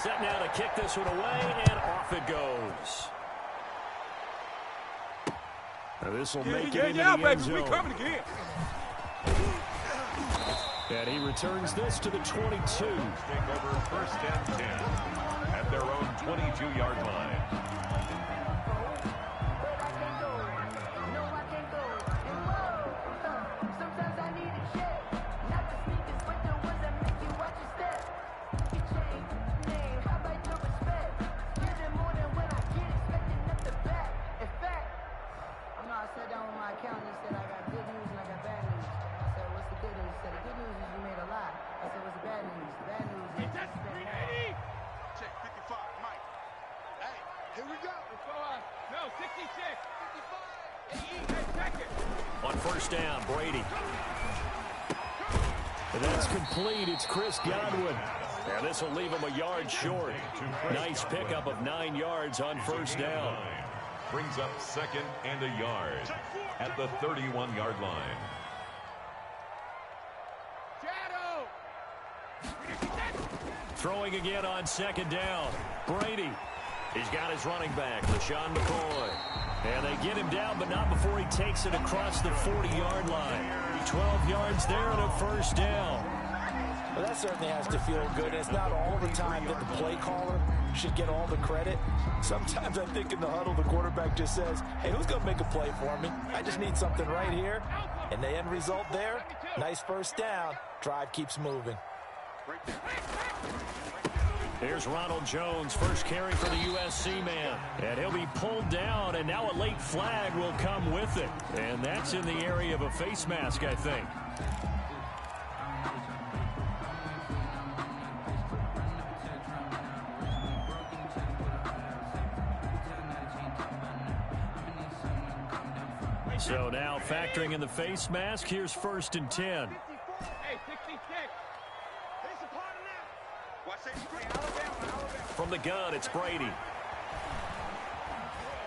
Set now to kick this one away, and off it goes. Now this will make it into the end zone. We coming again. And he returns this to the 22. Take over 1st and 10 at their own 22-yard line. On 1st down, Brady. And that's complete. It's Chris Godwin. And this will leave him a yard short. Nice pickup of 9 yards on 1st down. Brings up 2nd and a yard at the 31-yard line. Throwing again on 2nd down. Brady. He's got his running back, LaShawn McCoy. And they get him down, but not before he takes it across the 40-yard line. 12 yards there and a 1st down. Well, that certainly has to feel good. It's not all the time that the play caller should get all the credit. Sometimes I think in the huddle, the quarterback just says, hey, who's going to make a play for me? I just need something right here. And the end result there, nice 1st down. Drive keeps moving. Here's Ronald Jones, first carry for the USC man. And he'll be pulled down, and now a late flag will come with it. And that's in the area of a face mask, I think. So now factoring in the face mask, here's 1st and 10. From the gun, it's Brady.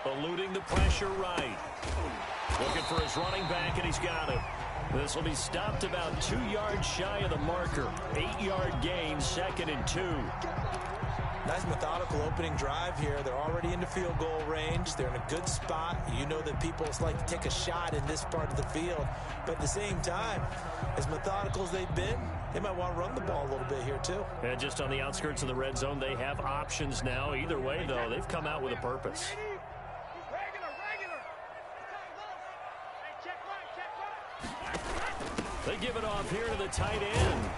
Eluding the pressure right. Looking for his running back, and he's got it. This will be stopped about 2 yards shy of the marker. 8-yard gain, 2nd and 2. Nice methodical opening drive here. They're already into field goal range. They're in a good spot. You know that people like to take a shot in this part of the field. But at the same time, as methodical as they've been, they might want to run the ball a little bit here too. And just on the outskirts of the red zone, they have options now. Either way, though, they've come out with a purpose. They give it off here to the tight end.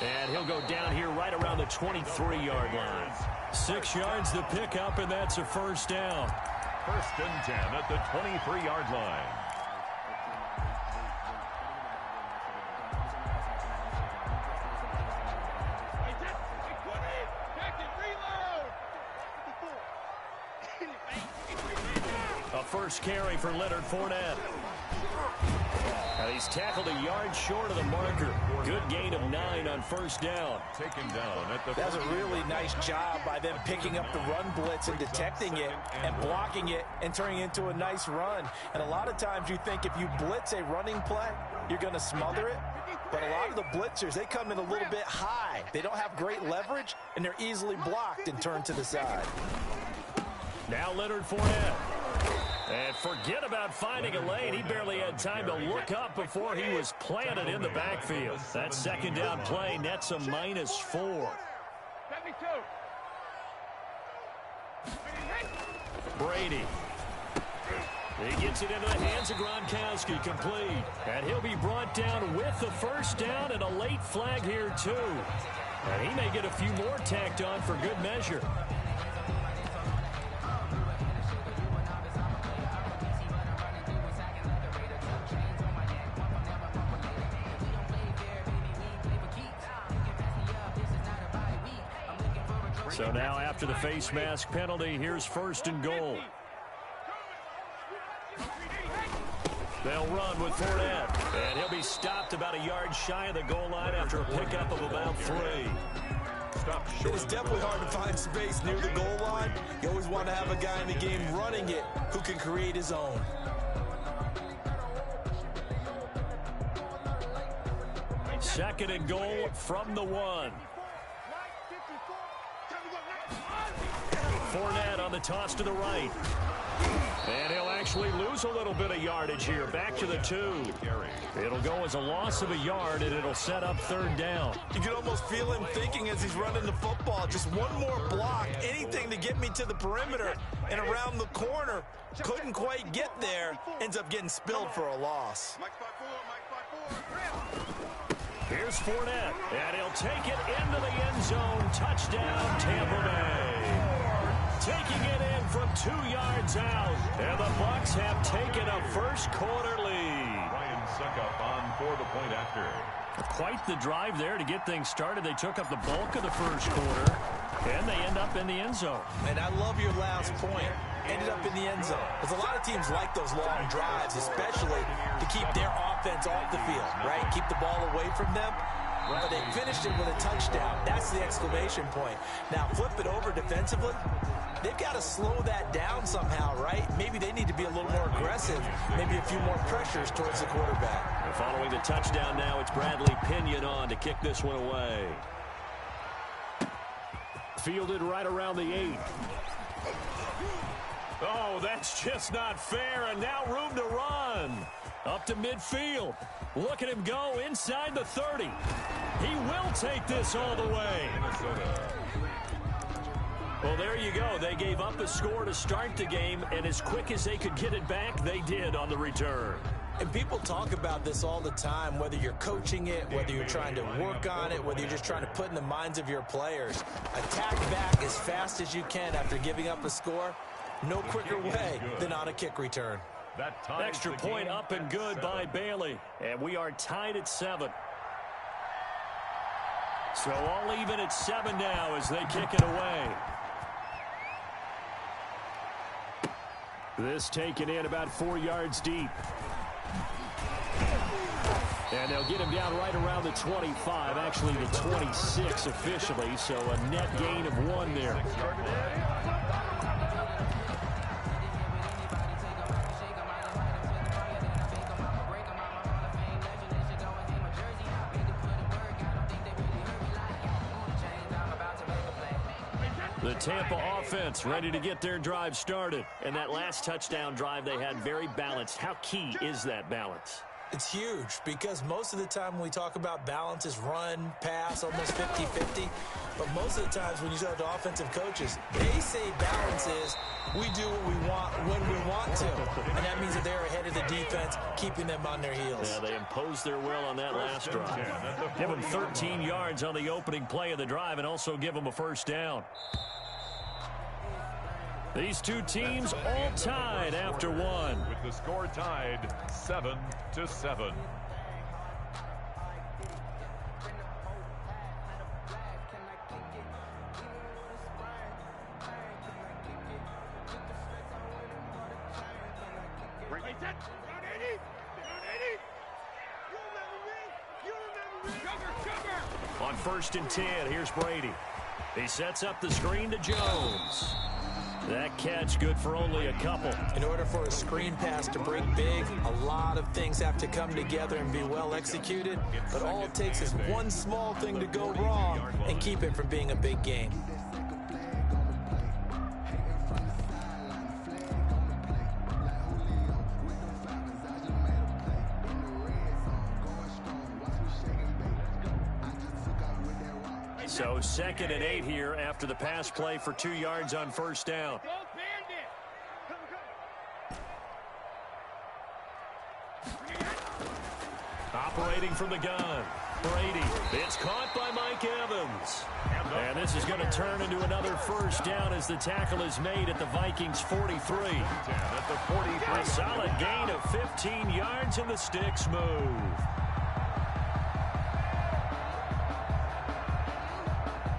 And he'll go down here right around the 23-yard line. 6 yards to pick up, and that's a 1st down. 1st and 10 at the 23-yard line. A first carry for Leonard Fournette. And he's tackled a yard short of the marker. Good gain of 9 on 1st down. Taken down at the. That's a really nice job by them picking up the run blitz and detecting it and blocking it and turning it into a nice run. And a lot of times you think if you blitz a running play, you're going to smother it. But a lot of the blitzers, they come in a little bit high. They don't have great leverage, and they're easily blocked and turned to the side. Now Leonard Fournette. And forget about finding a lane. He barely had time to look up before he was planted in the backfield. That 2nd down play nets a -4. Brady. He gets it into the hands of Gronkowski, complete. And he'll be brought down with the 1st down and a late flag here, too. And he may get a few more tacked on for good measure. So now after the face mask penalty, here's 1st and goal. They'll run with Fournette. And he'll be stopped about a yard shy of the goal line after a pickup of about 3. It is definitely hard to find space near the goal line. You always want to have a guy in the game running it who can create his own. Second and goal from the 1. Fournette on the toss to the right. And he'll actually lose a little bit of yardage here. Back to the 2. It'll go as a loss of a yard, and it'll set up 3rd down. You can almost feel him thinking as he's running the football. Just one more block, anything to get me to the perimeter and around the corner. Couldn't quite get there. Ends up getting spilled for a loss. Here's Fournette, and he'll take it into the end zone. Touchdown, Tampa Bay. Taking it in from 2 yards out, and the Bucs have taken a first-quarter lead. Ryan Suckup on for the point after. Quite the drive there to get things started. They took up the bulk of the first quarter, and they end up in the end zone. And I love your last point. Ended up in the end zone. Because a lot of teams like those long drives, especially to keep their offense off the field, right? Keep the ball away from them. But they finished it with a touchdown. That's the exclamation point. Now, flip it over defensively. They've got to slow that down somehow, right? Maybe they need to be a little more aggressive. Maybe a few more pressures towards the quarterback. And following the touchdown now, it's Bradley Pinion on to kick this one away. Fielded right around the 8. Oh, that's just not fair, and now room to run. Up to midfield. Look at him go inside the 30. He will take this all the way. Well, there you go. They gave up a score to start the game, and as quick as they could get it back, they did on the return. And people talk about this all the time, whether you're coaching it, whether you're trying to work on it, whether you're just trying to put in the minds of your players. Attack back as fast as you can after giving up a score. No quicker way than on a kick return. Extra point up and good by Bailey. And we are tied at 7. So all even at 7 now as they kick it away. This taken in about 4 yards deep. And they'll get him down right around the 25, actually the 26 officially, so a net gain of 1 there. The Tampa offense ready to get their drive started. And that last touchdown drive they had very balanced. How key is that balance? It's huge because most of the time when we talk about balance is run, pass, almost 50-50. But most of the times when you talk to offensive coaches, they say balance is we do what we want when we want to. And that means that they're ahead of the defense, keeping them on their heels. Yeah, they imposed their will on that last drive. Give them 13 yards on the opening play of the drive and also give them a first down. These two teams all tied after 1. With the score tied 7-7. On 1st and 10, here's Brady. He sets up the screen to Jones. That catch good for only a couple. In order for a screen pass to break big, a lot of things have to come together and be well executed. But all it takes is one small thing to go wrong and keep it from being a big game. So 2nd and 8 here after the pass play for 2 yards on 1st down. Operating from the gun, Brady. It's caught by Mike Evans. And this is going to turn into another 1st down as the tackle is made at the Vikings 43. A solid gain of 15 yards and the sticks move.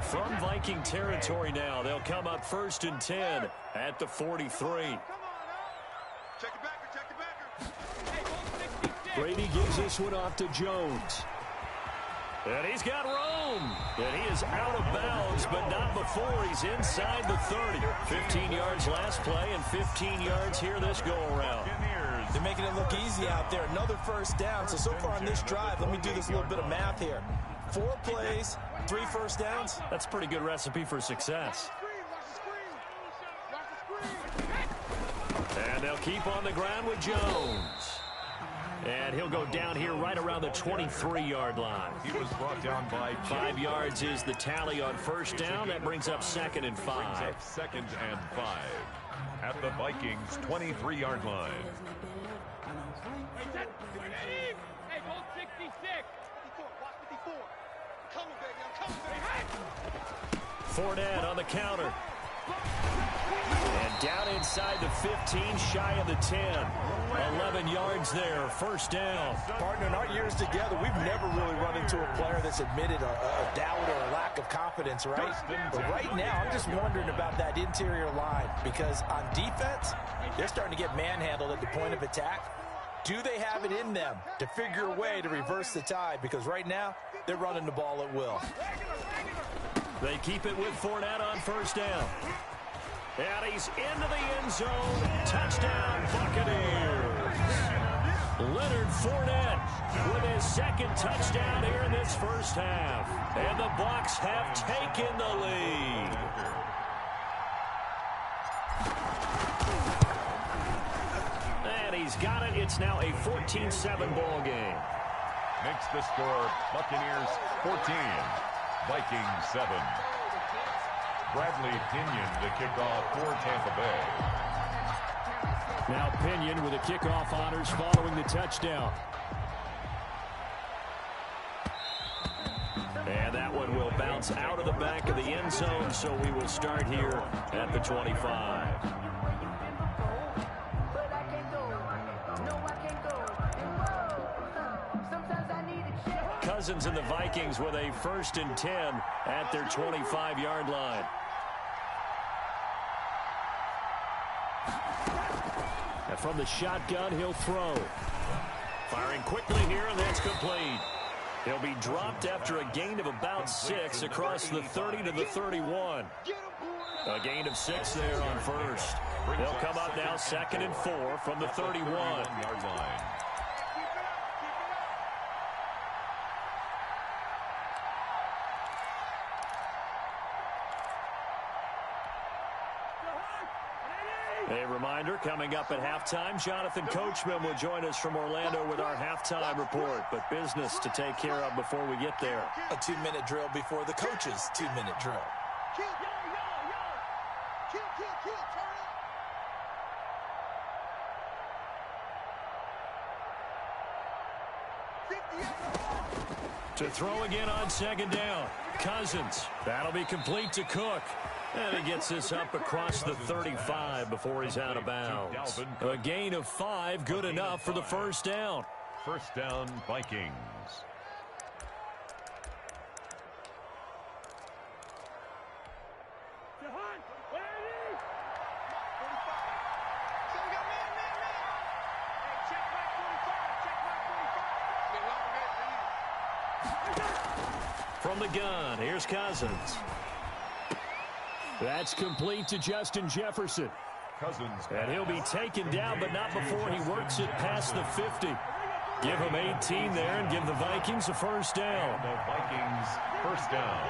From Viking territory now, they'll come up 1st and 10 at the 43. Brady gives this one off to Jones. And he's got room. And he is out of bounds, but not before he's inside the 30. 15 yards last play and 15 yards here this go-around. They're making it look easy out there. Another 1st down. So far on this drive, let me do this little bit of math here. 4 plays, 3 1st downs. That's a pretty good recipe for success. And they'll keep on the ground with Jones. And he'll go down here right around the 23-yard line. He was brought down by 5 yards is the tally on first down. That brings up 2nd and 5. 2nd and 5 at the Vikings 23-yard line. Hey, go 66. 54, watch 54. Coming, baby, I'm coming, baby. Fournette on the counter. And down inside the 15, shy of the 10. 11 yards there, first down. Partner, in our years together, we've never really run into a player that's admitted a doubt or a lack of confidence, right? But right now, I'm just wondering about that interior line because on defense, they're starting to get manhandled at the point of attack. Do they have it in them to figure a way to reverse the tide? Because right now, they're running the ball at will. They keep it with Fournette on first down. And he's into the end zone. Touchdown, Buccaneers. Leonard Fournette with his 2nd touchdown here in this first half. And the Bucs have taken the lead. And he's got it. It's now a 14-7 ball game. Makes the score Buccaneers 14, Vikings 7. Bradley Pinion to kick off for Tampa Bay. Now Pinion with the kickoff honors following the touchdown. And that one will bounce out of the back of the end zone, so we will start here at the 25. Cousins and the Vikings with a 1st and 10 at their 25-yard line. And from the shotgun, he'll throw. Firing quickly here, and that's complete. He'll be dropped after a gain of about 6 across the 30 to the 31. A gain of 6 there on first. They'll come up now 2nd and 4 from the 31-yard line. A reminder, coming up at halftime, Jonathan Coachman will join us from Orlando with our halftime report. But business to take care of before we get there. A 2-minute drill before the coach's 2-minute drill. To throw again on 2nd down. Cousins. That'll be complete to Cook. And he gets this up across the 35 before he's out of bounds. A gain of 5, good enough for the first down. First down, Vikings. From the gun, here's Cousins. That's complete to Justin Jefferson. Cousins. And he'll be taken down, but not before he works it past the 50. Give him 18 there and give the Vikings a first down. The Vikings first down.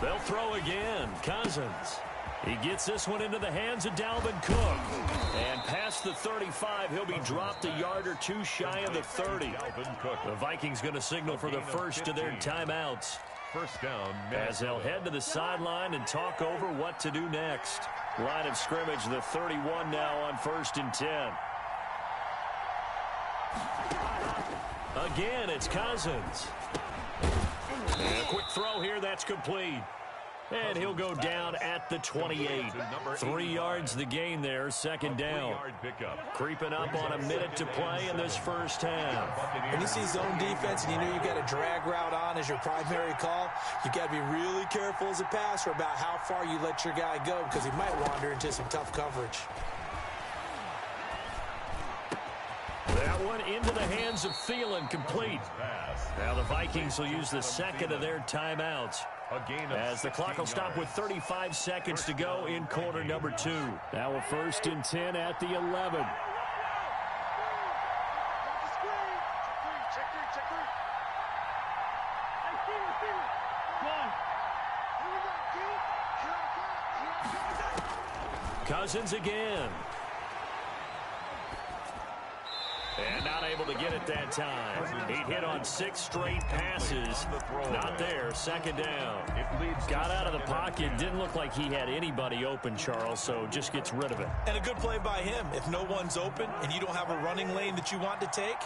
They'll throw again. Cousins. He gets this one into the hands of Dalvin Cook. And past the 35, he'll be dropped a yard or 2 shy of the 30. The Vikings going to signal for the first of their timeouts. First down, as they'll head to the sideline and talk over what to do next. Line of scrimmage, the 31 now on 1st and 10. Again, it's Cousins. And a quick throw here, that's complete. And he'll go down at the 28. 3 yards the gain there, 2nd down. Creeping up on a minute to play in this first half. When you see zone defense and you know you've got a drag route on as your primary call, you got to be really careful as a passer about how far you let your guy go because he might wander into some tough coverage. That one into the hands of Thielen, complete. Now the Vikings will use the 2nd of their timeouts. As the clock will stop with 35 seconds to go in quarter number 2. Now a 1st and 10 at the 11. Cousins again. And not able to get it that time. He hit on 6 straight passes. Not there. Second down. Got out of the pocket. Didn't look like he had anybody open, Charles, so just gets rid of it. And a good play by him. If no one's open and you don't have a running lane that you want to take,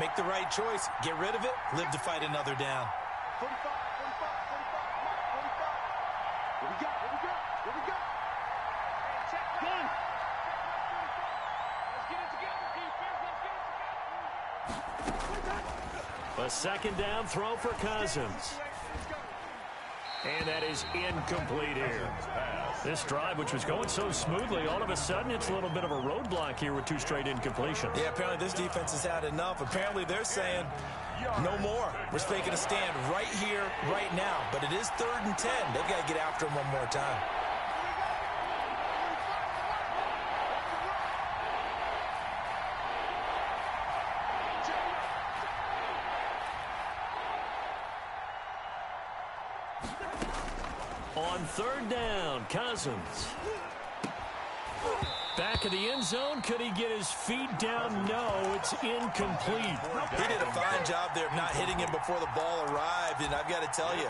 make the right choice. Get rid of it. Live to fight another down. 45, 45, 45. What we got? What we got? What we got? Hey, check gun. Let's get it together, defense. Let's get it together. A second down throw for Cousins. And that is incomplete here. This drive, which was going so smoothly, all of a sudden it's a little bit of a roadblock here with 2 straight incompletions. Yeah, apparently this defense has had enough. Apparently they're saying no more. We're making a stand right here, right now. But it is 3rd and 10. They've got to get after him one more time. On 3rd down, Cousins. Back of the end zone. Could he get his feet down? No, it's incomplete. He did a fine job there of not hitting him before the ball arrived. And I've got to tell you,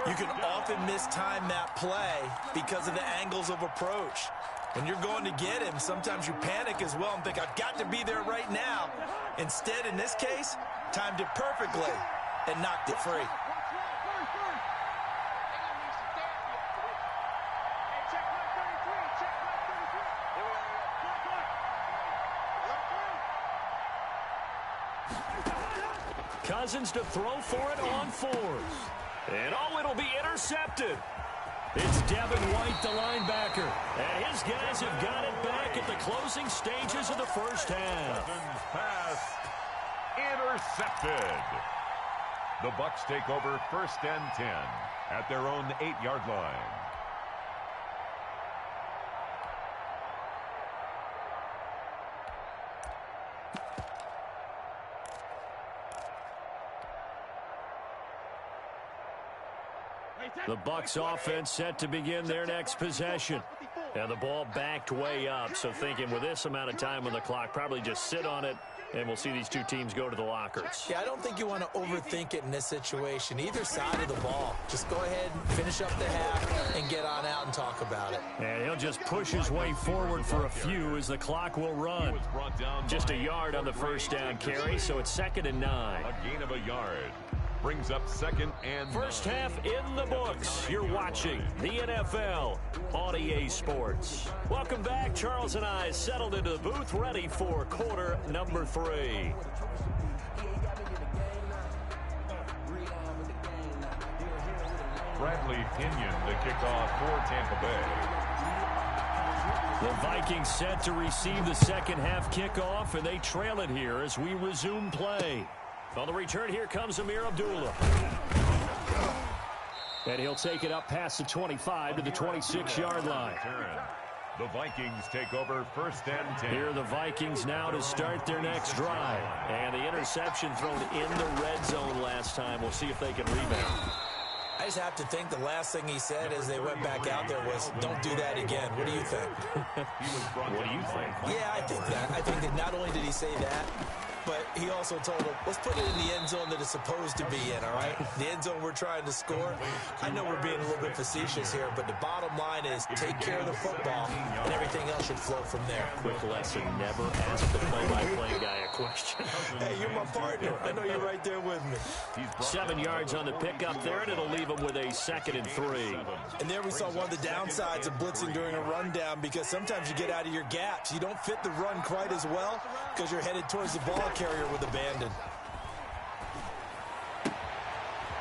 you can often mistime that play because of the angles of approach. When you're going to get him, sometimes you panic as well and think, I've got to be there right now. Instead, in this case, timed it perfectly and knocked it free. Cousins to throw for it on 4th. And it'll be intercepted. It's Devin White, the linebacker. And his guys have got it back at the closing stages of the first half. Pass intercepted. The Bucs take over 1st and 10 at their own 8-yard line. The Bucs offense set to begin their next possession. And the ball backed way up, so thinking with this amount of time on the clock, probably just sit on it, and we'll see these 2 teams go to the lockers. Yeah, I don't think you want to overthink it in this situation. Either side of the ball. Just go ahead and finish up the half and get on out and talk about it. And he'll just push his way forward for a few as the clock will run. Just a yard on the first down carry, so it's 2nd and 9. A gain of a yard. Brings up 2nd and 9. First half in the books. You're watching the NFL on EA Sports. Welcome back. Charles and I settled into the booth, ready for quarter number 3. Bradley Pinion the kickoff for Tampa Bay. The Vikings set to receive the second half kickoff, and they trail it here as we resume play. On the return, here comes Amir Abdullah. And he'll take it up past the 25 to the 26-yard line. The Vikings take over 1st and 10. Here are the Vikings now to start their next drive. And the interception thrown in the red zone last time. We'll see if they can rebound. I just have to think the last thing he said as they went back out there was, don't do that again. What do you think? What do you think? Yeah, I think that. I think that not only did he say that, but he also told him, let's put it in the end zone that it's supposed to be in, all right? The end zone we're trying to score. I know we're being a little bit facetious here, but the bottom line is take care of the football, and everything else should flow from there. Quick lesson, never ask the play-by-play guy a question. Hey, you're my partner. I know you're right there with me. 7 yards on the pickup there, and it'll leave him with a 2nd and 3. And there we saw one of the downsides of blitzing during a rundown, because sometimes you get out of your gaps. You don't fit the run quite as well because you're headed towards the ball carrier with abandon.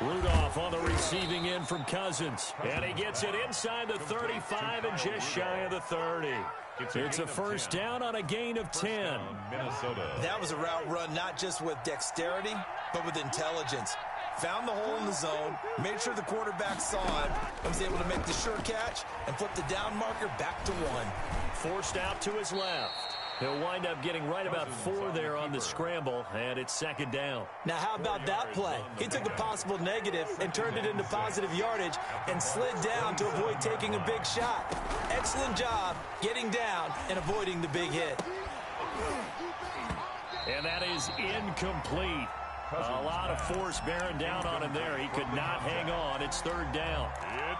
Rudolph on the receiving end from Cousins. And he gets it inside the 35 and just shy of the 30. It's a first down on a gain of 10. Minnesota. That was a route run not just with dexterity, but with intelligence. Found the hole in the zone, made sure the quarterback saw him, and was able to make the sure catch and flip the down marker back to 1. Forced out to his left. He'll wind up getting right about 4 there on the scramble, and it's second down. Now, how about that play? He took a possible negative and turned it into positive yardage and slid down to avoid taking a big shot. Excellent job getting down and avoiding the big hit. And that is incomplete. A lot of force bearing down on him there. He could not hang on. It's third down.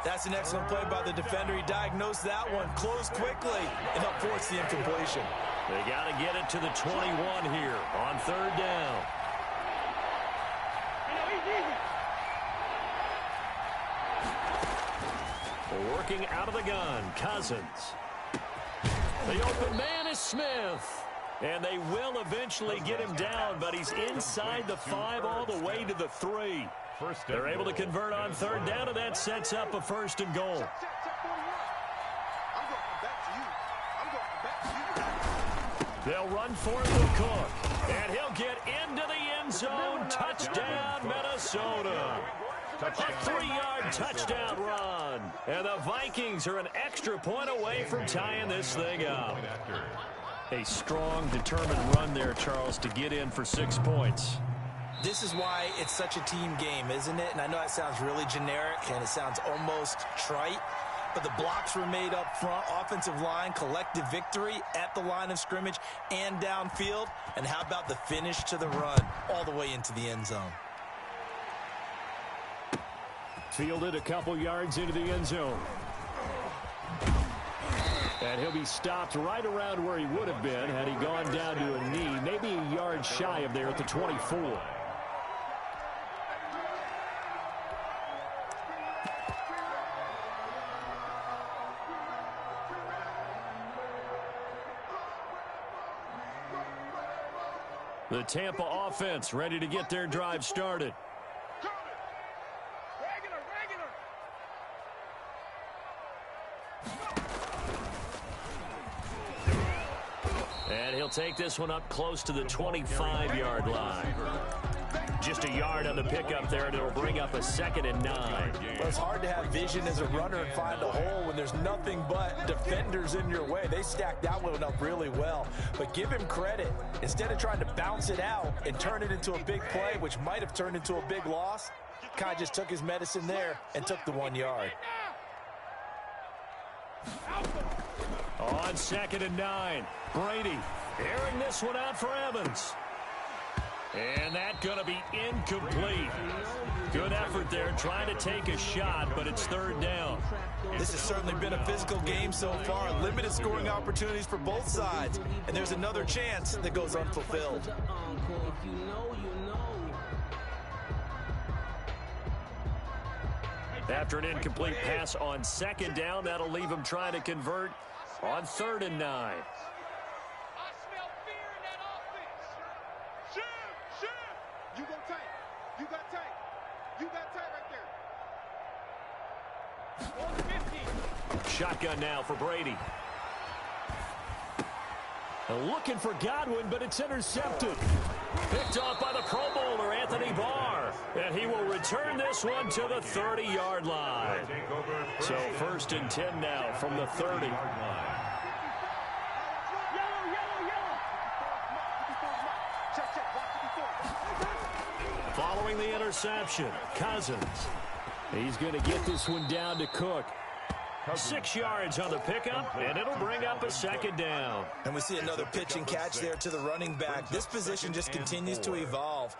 That's an excellent play by the defender. He diagnosed that one, closed quickly, and helped force the incompletion. They got to get it to the 21 here on third down. Working out of the gun, Cousins. The open man is Smith. And they will eventually get him down, but he's inside the 5 all the way to the 3. They're able to convert on third down, and that sets up a first and goal. They'll run for it with Cook, and he'll get into the end zone. Touchdown, Minnesota. A 3-yard touchdown run. And the Vikings are an extra point away from tying this thing up. A strong, determined run there, Charles, to get in for 6 points. This is why it's such a team game, isn't it? And I know that sounds really generic, and it sounds almost trite, but the blocks were made up front, offensive line, collective victory at the line of scrimmage and downfield. And how about the finish to the run all the way into the end zone? Fielded a couple yards into the end zone. And he'll be stopped right around where he would have been had he gone down to a knee, maybe a yard shy of there at the 24. The Tampa offense ready to get their drive started. And he'll take this one up close to the 25-yard line. Just a yard on the pickup there, and it'll bring up a 2nd and 9. Well, it's hard to have vision as a runner and find a hole when there's nothing but defenders in your way. They stacked that one up really well. But give him credit. Instead of trying to bounce it out and turn it into a big play, which might have turned into a big loss, Kai just took his medicine there and took the 1 yard. On 2nd and 9, Brady airing this one out for Evans. And that's going to be incomplete. Good effort there trying to take a shot, but it's third down. This has certainly been a physical game so far. Limited scoring opportunities for both sides. And there's another chance that goes unfulfilled. After an incomplete pass on 2nd down, that'll leave him trying to convert on 3rd and 9. You go tight. You got tight. You got tight right there. Shotgun now for Brady. Looking for Godwin, but it's intercepted. Picked off by the Pro Bowler, Anthony Barr. And he will return this one to the 30-yard line. So 1st and 10 now from the 30. Following the interception, Cousins. He's going to get this one down to Cook. 6 yards on the pickup, and it'll bring up a 2nd down. And we see another pitch and catch there to the running back. This position just continues to evolve.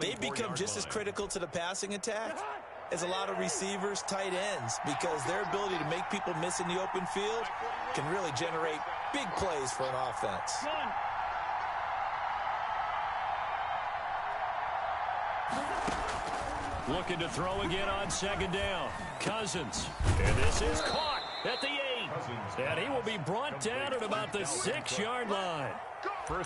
They've become just as critical to the passing attack as a lot of receivers, tight ends, because their ability to make people miss in the open field can really generate big plays for an offense. Looking to throw again on 2nd down. Cousins. And this is caught at the 8. And he will be brought down at about the 6-yard line.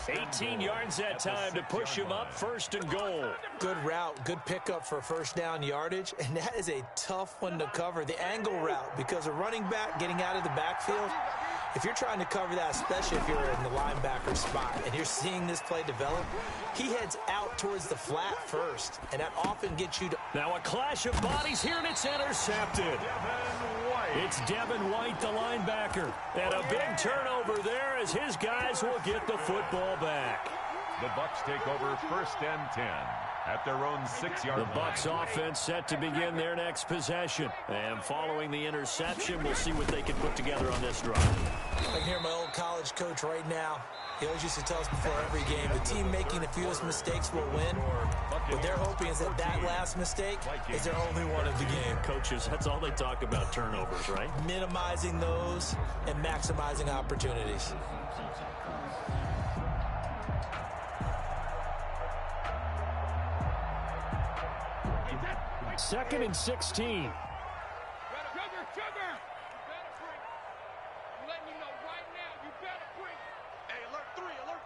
18 yards that time to push him up 1st and goal. Good route, good pickup for 1st down yardage, and that is a tough one to cover. The angle route, because a running back getting out of the backfield, If you're trying to cover that, especially if you're in the linebacker spot and you're seeing this play develop, he heads out towards the flat first, and that often gets you to... Now a clash of bodies here, and it's intercepted. It's Devin White, the linebacker. And a big turnover there as his guys will get the football back. The Bucs take over 1st and 10 at their own 6-yard line. The Bucs offense set to begin their next possession. And following the interception, we'll see what they can put together on this drive. I can hear my old college coach right now. He always used to tell us before every game, the team making the fewest mistakes will win. What they're hoping is that that last mistake is their only one of the game. Coaches, that's all they talk about, turnovers, right? Minimizing those and maximizing opportunities. Second and 16. Sugar! You better bring. I'm letting you know right now, you better bring. Hey, alert 3, alert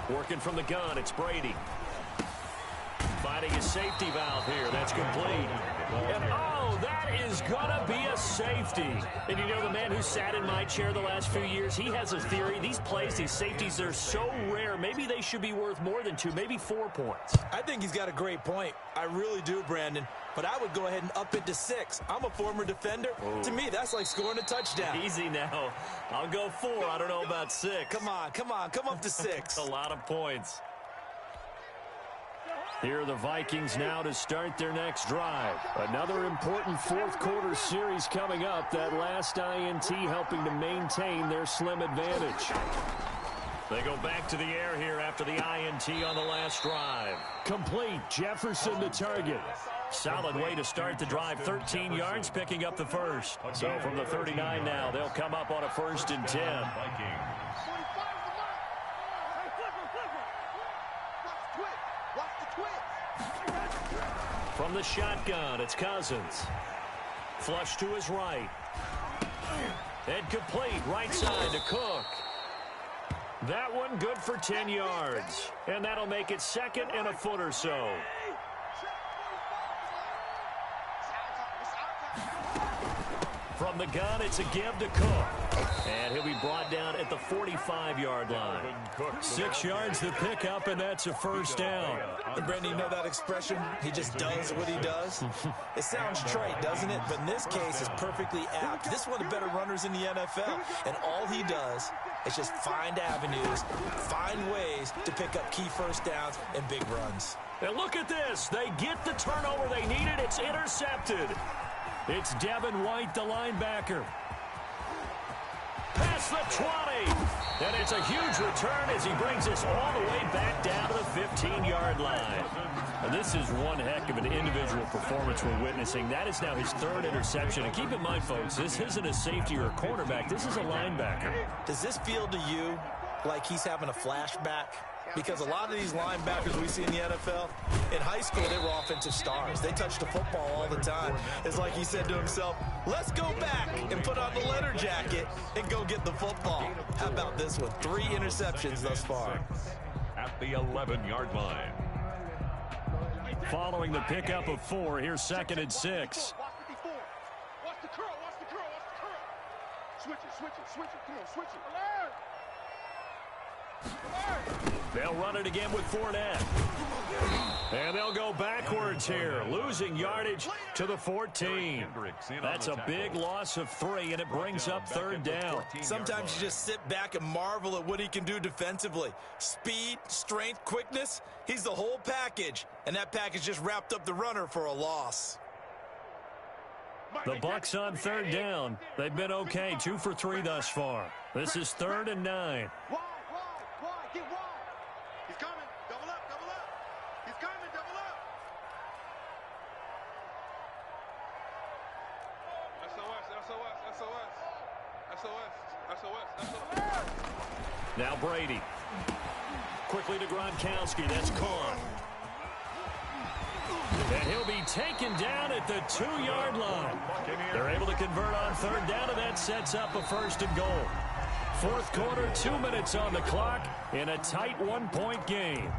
3. Working from the gun, it's Brady. Finding his safety valve here. That's complete. And, oh, that is going to be a safety. And you know, the man who sat in my chair the last few years, he has a theory. These plays, these safeties, they're so rare. Maybe they should be worth more than 2, maybe 4 points. I think he's got a great point. I really do, Brandon. But I would go ahead and up it to 6. I'm a former defender. Oh. To me, that's like scoring a touchdown. Easy now. I'll go 4. I don't know about 6. Come on. Come up to 6. A lot of points. Here are the Vikings now to start their next drive. Another important fourth-quarter series coming up. That last INT helping to maintain their slim advantage. They go back to the air here after the INT on the last drive. Complete. Jefferson the target. Solid way to start the drive. 13 yards, picking up the first. So from the 39 now, they'll come up on a 1st and 10. From the shotgun, it's Cousins. Flush to his right. And complete, right side to Cook. That one good for 10 yards. And that'll make it 2nd and a foot or so. From the gun, it's a give to Cook. And he'll be brought down at the 45-yard line. 6 yards to pick up, and that's a 1st down. And Brandon, you know that expression? He just does what he does? It sounds trite, doesn't it? But in this case, it's perfectly apt. This is one of the better runners in the NFL. And all he does is just find avenues, find ways to pick up key 1st downs and big runs. And look at this. They get the turnover they needed. It's intercepted. It's Devin White, the linebacker. Past the 20. And it's a huge return as he brings us all the way back down to the 15-yard line. And this is one heck of an individual performance we're witnessing. That is now his 3rd interception. And keep in mind, folks, this isn't a safety or a cornerback. This is a linebacker. Does this feel to you like he's having a flashback? Because a lot of these linebackers we see in the NFL, in high school, they were offensive stars. They touched the football all the time. It's like he said to himself, let's go back and put on the leather jacket and go get the football. How about this one? 3 interceptions thus far. At the 11-yard line. Following the pickup of 4, here's 2nd and 6. Watch the curl. Switch it. Come on, switch it. Alert! They'll run it again with Fournette. And they'll go backwards here, losing yardage to the 14. That's a big loss of 3, and it brings up 3rd down. Sometimes you just sit back and marvel at what he can do defensively. Speed, strength, quickness, he's the whole package. And that package just wrapped up the runner for a loss. The Bucs on 3rd down. They've been okay, 2 for 3 thus far. This is 3rd and 9. Get wide. He's coming. Double up. He's coming. Double up. SOS. Now Brady. Quickly to Gronkowski. That's Korn. And he'll be taken down at the 2-yard line. They're able to convert on 3rd down, and that sets up a 1st and goal. 4th quarter, 2 minutes on the clock in a tight 1-point game.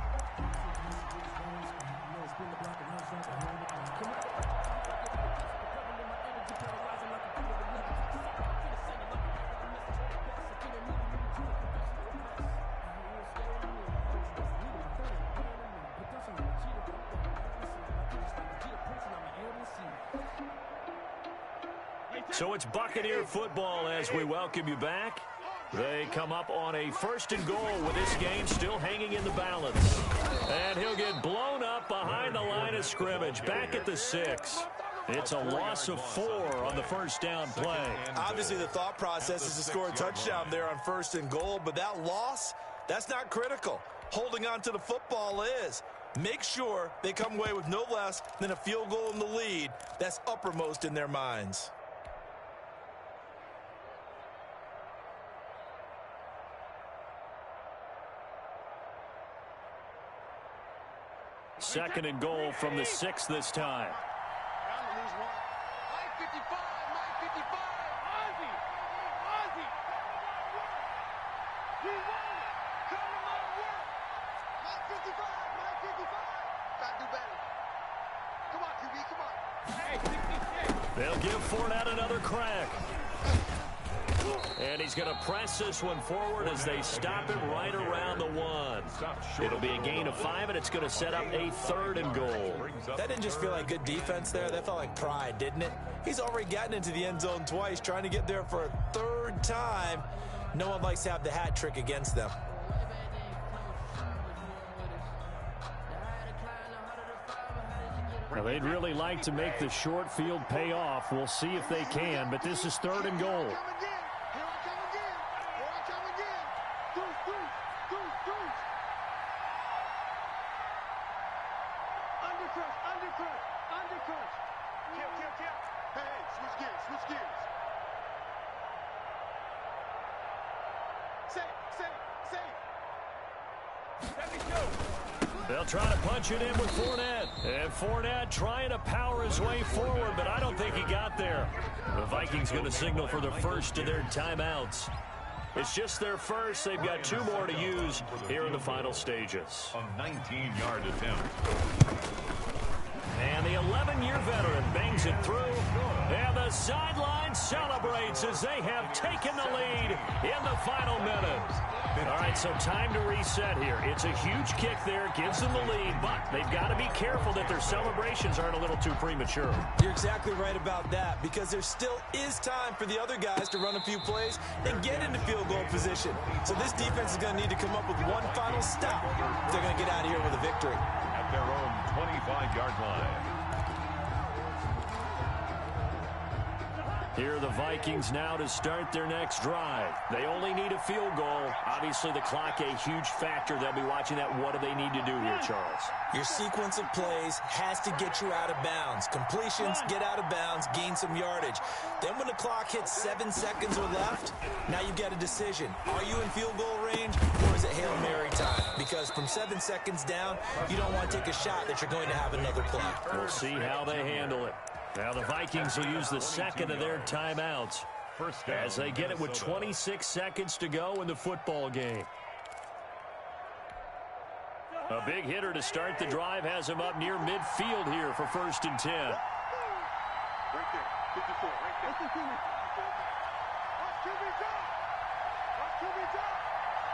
So it's Buccaneer football as we welcome you back. They come up on a 1st and goal with this game still hanging in the balance. And he'll get blown up behind the line of scrimmage, back at the 6. It's a loss of 4 on the first down play. Obviously, the thought process is to score a touchdown there on 1st and goal, but that loss, that's not critical. Holding on to the football is. Make sure they come away with no less than a field goal in the lead. That's uppermost in their minds. Second and goal from the 6 this time. They'll give Fournette another crack. And he's going to press this one forward as they stop it right around the 1. It'll be a gain of 5, and it's going to set up a 3rd and goal. That didn't just feel like good defense there. That felt like pride, didn't it? He's already gotten into the end zone twice, trying to get there for a 3rd time. No one likes to have the hat trick against them. Now, they'd really like to make the short field pay off. We'll see if they can, but this is 3rd and goal. They'll try to punch it in with Fournette. And Fournette trying to power his way forward, but I don't think he got there. The Vikings going to signal for the first of their timeouts. It's just their first. They've got 2 more to use here in the final stages. A 19-yard attempt. And the 11-year veteran bangs it through. And the sideline celebrates as they have taken the lead in the final minute. All right, so time to reset here. It's a huge kick there, gives them the lead, but they've got to be careful that their celebrations aren't a little too premature. You're exactly right about that, because there still is time for the other guys to run a few plays and get into field goal position. So this defense is going to need to come up with one final stop if they're going to get out of here with a victory. At their own 25-yard line. Here are the Vikings now to start their next drive. They only need a field goal. Obviously, the clock a huge factor. They'll be watching that. What do they need to do here, Charles? Your sequence of plays has to get you out of bounds. Completions, get out of bounds, gain some yardage. Then when the clock hits 7 seconds or left, now you get a decision. Are you in field goal range, or is it Hail Mary time? Because from 7 seconds down, you don't want to take a shot that you're going to have another play. We'll see how they handle it. Now the Vikings will use the second of their timeouts as they get it with 26 seconds to go in the football game. A big hitter to start the drive has him up near midfield here for 1st and 10. Right there, 54, right there. Watch QB's up. Watch QB's up.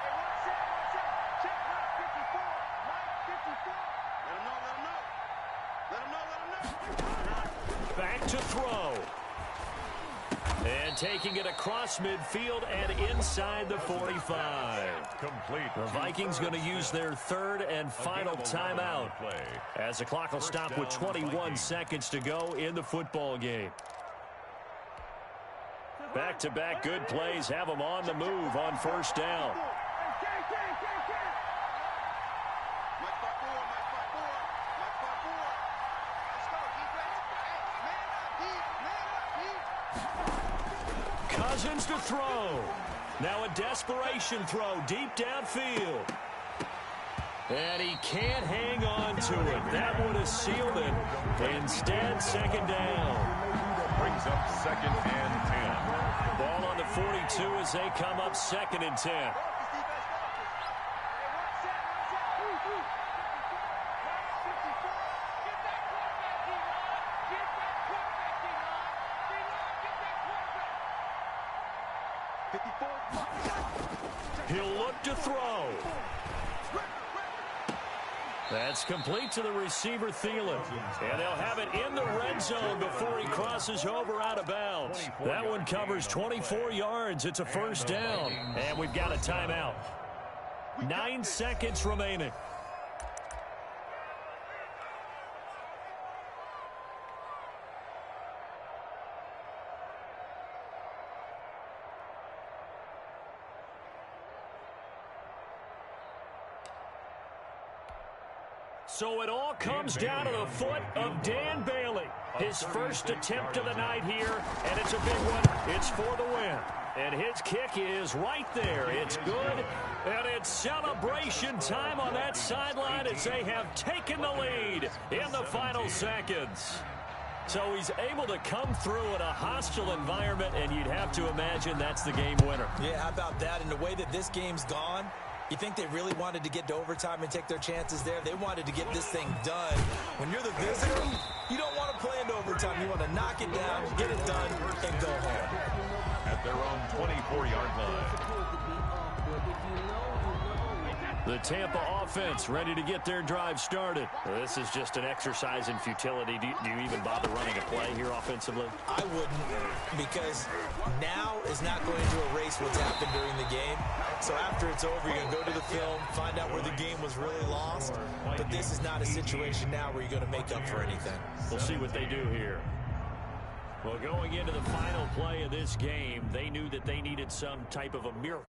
Hey, watch it, watch it. Check Mike 54. Mike 54. Let him know, let him know. Let him know, let him know. Back to throw. And taking it across midfield and inside the 45. Complete. The Vikings going to use their 3rd and final timeout as the clock will stop with 21 seconds to go in the football game. Back-to-back good plays have them on the move on 1st down. Cousins to throw. Now a desperation throw deep downfield. And he can't hang on to it. That would have sealed it. Instead, 2nd down. Brings up 2nd and 10. Ball on the 42 as they come up 2nd and 10. He'll look to throw. That's complete to the receiver, Thielen. And they'll have it in the red zone before he crosses over out of bounds. That one covers 24 yards. It's a first down. And we've got a timeout. 9 seconds remaining. So it all comes down to the foot of Dan Bailey. His first attempt of the night here, and it's a big one. It's for the win. And his kick is right there. It's good, and it's celebration time on that sideline as they have taken the lead in the final seconds. So he's able to come through in a hostile environment, and you'd have to imagine that's the game winner. Yeah, how about that? And the way that this game's gone, you think they really wanted to get to overtime and take their chances there? They wanted to get this thing done. When you're the visitor, you don't want to play into overtime. You want to knock it down, get it done, and go home. At their own 24-yard line. The Tampa offense ready to get their drive started. This is just an exercise in futility. Do you even bother running a play here offensively? I wouldn't, because now is not going to erase what's happened during the game. So after it's over, you're going to go to the film, find out where the game was really lost. But this is not a situation now where you're going to make up for anything. We'll see what they do here. Well, going into the final play of this game, they knew that they needed some type of a miracle.